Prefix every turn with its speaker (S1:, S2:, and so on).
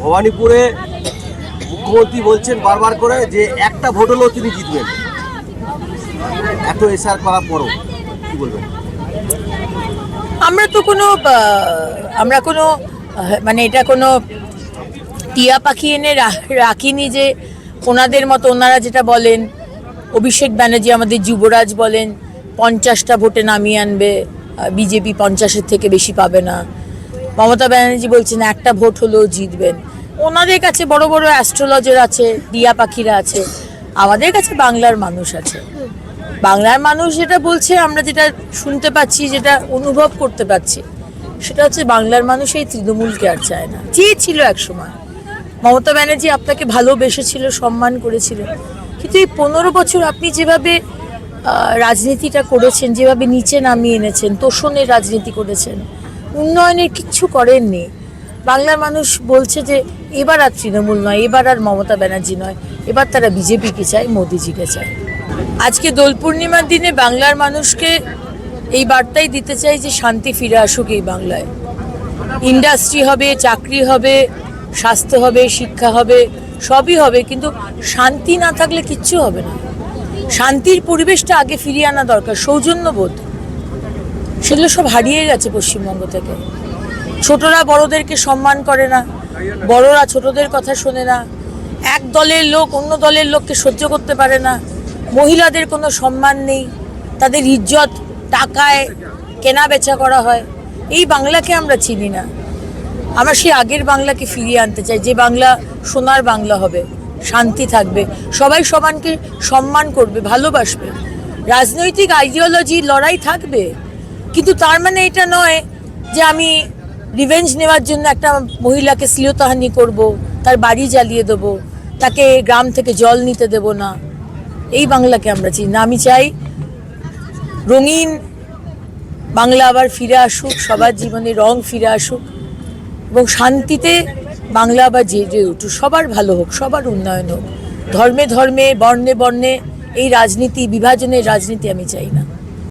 S1: ভবানীপুরে মুখ্যমন্ত্রী বলছেন বারবার করে যে একটা ভোট হলেও তিনি জিতবেন, এত এসআর করার পরও কি বলবেন?
S2: আমরা তো কোনো মানে এটা কোনো টিয়া পাখি এনে রাখিনি যে ওনাদের মতো ওনারা যেটা বলেন, অভিষেক ব্যানার্জি আমাদের যুবরাজ বলেন 50টা ভোটে নামিয়ে আনবে, বিজেপি 50-এর থেকে বেশি পাবে না। মমতা ব্যানার্জি বলছেন একটা ভোট হলেও জিতবেন। ওনাদের কাছে বড় বড় অ্যাস্ট্রোলজার আছে, টিয়া পাখিরা আছে, আমাদের কাছে বাংলার মানুষ আছে। বাংলার মানুষ যেটা বলছে, আমরা যেটা শুনতে পাচ্ছি, যেটা অনুভব করতে পারছি, সেটা হচ্ছে বাংলার মানুষ এই তৃণমূলকে আর চায় না। চেয়েছিল একসময়, মমতা ব্যানার্জি আপনাকে ভালোবেসেছিল, সম্মান করেছিল, কিন্তু এই 15 বছর আপনি যেভাবে রাজনীতিটা করেছেন, যেভাবে নিচে নামিয়ে এনেছেন, তোষণের রাজনীতি করেছেন, উন্নয়নের কিচ্ছু করেননি। বাংলার মানুষ বলছে যে এবার আর তৃণমূল নয়, এবার আর মমতা ব্যানার্জি নয়, এবার তারা বিজেপিকে চায়, মোদিজিকে চায়। আজকে দোল পূর্ণিমার দিনে বাংলার মানুষকে এই বার্তাই দিতে চাই যে শান্তি ফিরে আসুক এই বাংলায়। ইন্ডাস্ট্রি হবে, চাকরি হবে, স্বাস্থ্য হবে, শিক্ষা হবে, সবই হবে, কিন্তু শান্তি না থাকলে কিচ্ছু হবে না। শান্তির পরিবেশটা আগে ফিরিয়ে আনা দরকার। সৌজন্যবোধ, সেগুলো সব হারিয়ে গেছে পশ্চিমবঙ্গ থেকে। ছোটরা বড়দেরকে সম্মান করে না, বড়রা ছোটদের কথা শোনে না, এক দলের লোক অন্য দলের লোককে সহ্য করতে পারে না, মহিলাদের কোনো সম্মান নেই, তাদের ইজ্জত টাকায় কেনা বেচা করা হয়। এই বাংলাকে আমরা চিনি না। আমরা সেই আগের বাংলাকে ফিরিয়ে আনতে চাই, যে বাংলা সোনার বাংলা হবে, শান্তি থাকবে, সবাই সবাইকে সম্মান করবে, ভালোবাসবে। রাজনৈতিক আইডিওলজি লড়াই থাকবে, কিন্তু তার মানে এটা নয় যে আমি রিভেঞ্জ নেওয়ার জন্য একটা মহিলাকে শ্লীলতাহানি করব, তার বাড়ি জ্বালিয়ে দেবো, তাকে গ্রাম থেকে জল নিতে দেব না। এই বাংলাকে আমরা চিনি না। আমি চাই রঙিন বাংলা আবার ফিরে আসুক, সবার জীবনে রং ফিরে আসুক, এবং শান্তিতে বাংলা আবার জেগে উঠুক, সবার ভালো হোক, সবার উন্নয়ন হোক। ধর্মে ধর্মে, বর্ণে বর্ণে এই রাজনীতি, বিভাজনের রাজনীতি আমি চাই না।